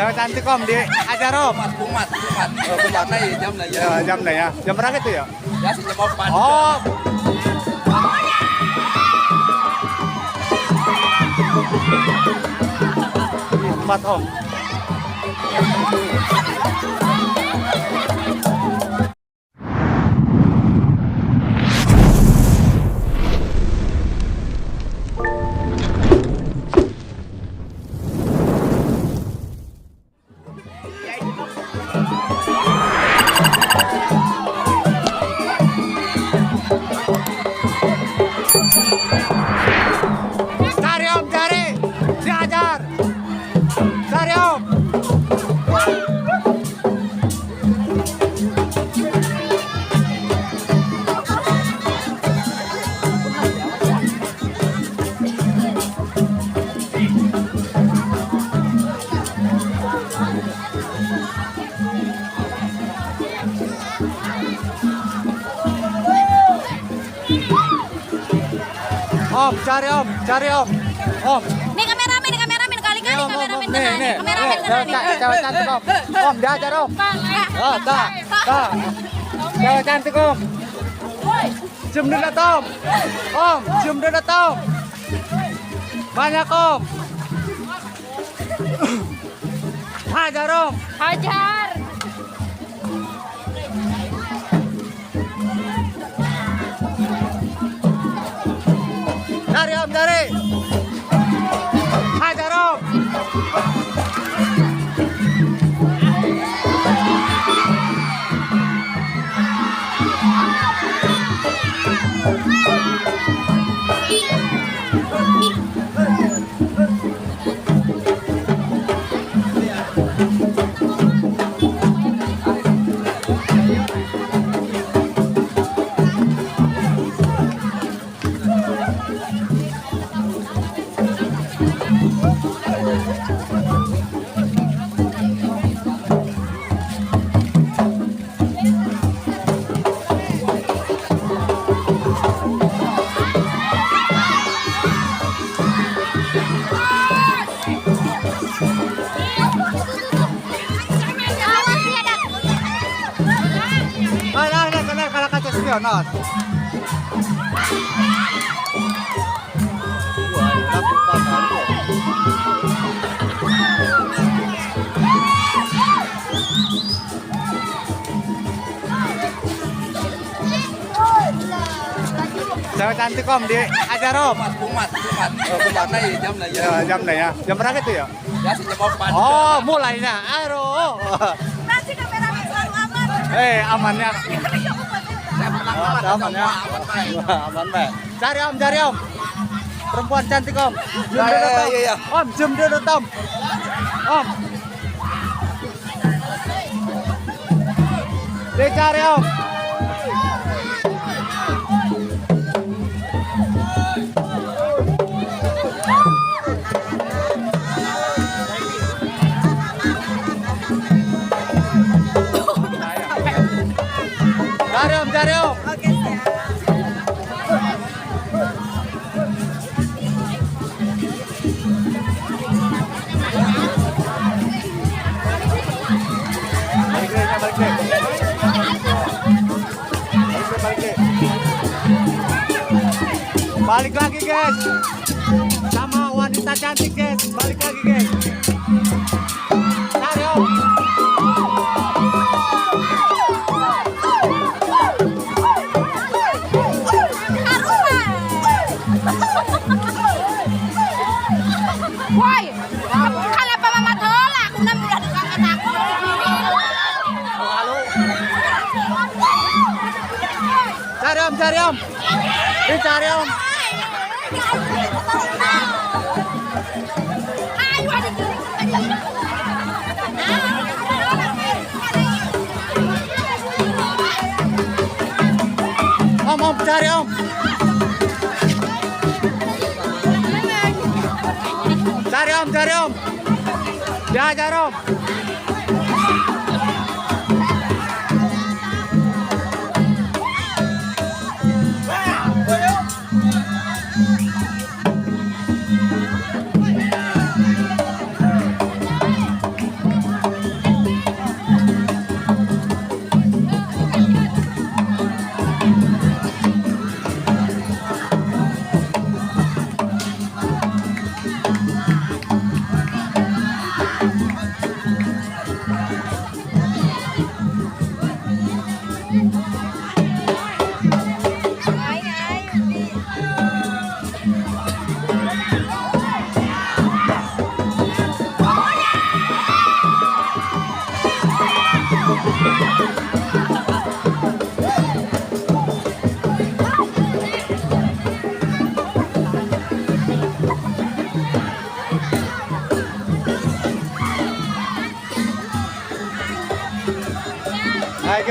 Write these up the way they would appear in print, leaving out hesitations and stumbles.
Cewek cantik om di ajar om. Kumat. Kumatnya jam lah ya. Ya, jam nih ya. Jam berapa itu ya? Ya sih jam 4. Oh. Empat om. Cari om, cari. Diajar. Cari om. Om, cari om, cari om. Om. Nih kameramen kali-kali kameramen Nih. kameramen Cewek cantik om. Om, diajar om. Oh, dah. Cewek cantik om. Cium dulu om. Om, cium dulu om. Banyak om. Hajar om. hajar. Cari om, cari. Hajar om. Kalau kaca spionot. Cewek cantik om di ajar om. Kumat. Kumatnya jam lah ya. Ya, jam nih ya. Jam berapa itu ya? Ya sih jam 4. Oh, mulainya. Aduh. Nanti kameramen selalu aman. Amannya. Aman ya. Aman, Mbak. Cari om. Perempuan cantik om. Cium dulu om. Iya. Om, cium dulu om. Om. Dicari om. Cari om. Oke, siap. Balik lagi guys. Sama wanita cantik guys. Balik lagi guys. Cari om. Woi, kenapa mama tolak? Aku udah dekat aku. Cari om. Dicari om. Om, cari om. Cari om. Diajar om.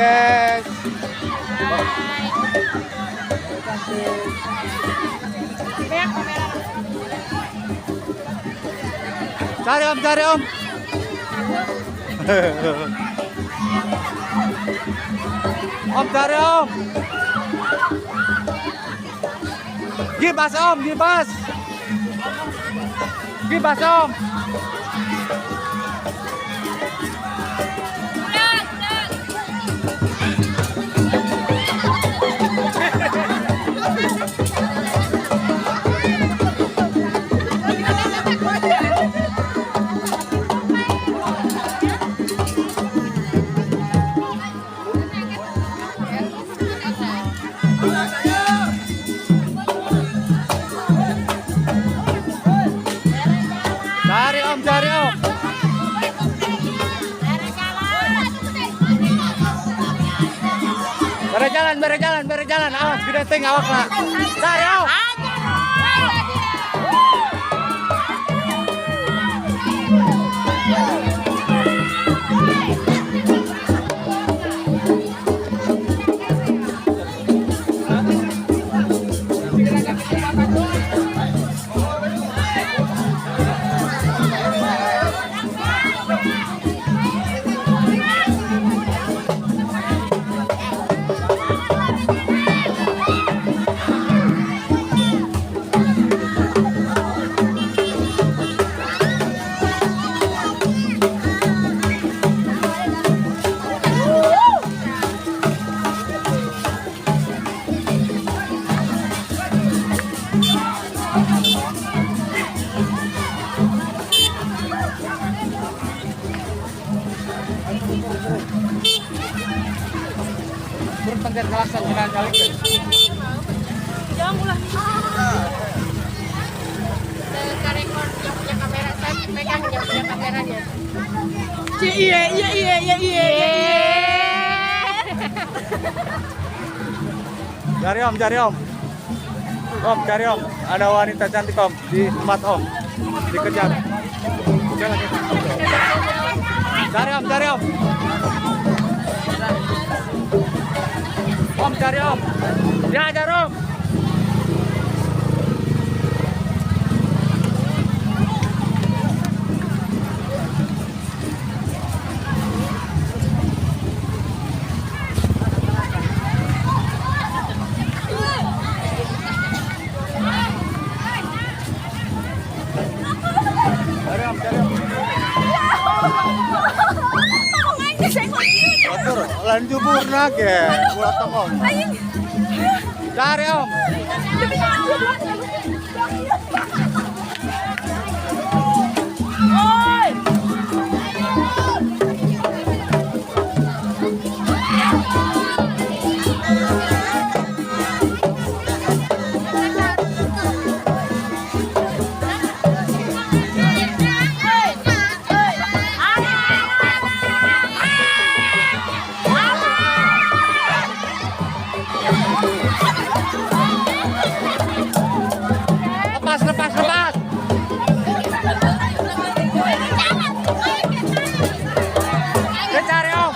guys. Cari om, cari om. Om cari om. Gibas om, gibas. Gibas om. Cari om, cari om. Bere jalan. Awas, gede ting, awas lah. Cari om. Berpengkat kelasan jalan kali. Jangan ulah. Rekor yang punya kamera, saya pegang yang punya kameranya. Iya. Cari om. Om, cari om. Ada wanita cantik om di tempat om. Dikejar. Cari om. Om, cari om. Diajar om. Lan jubur nage, buat om. Cari om. Lepas. Dia cari om.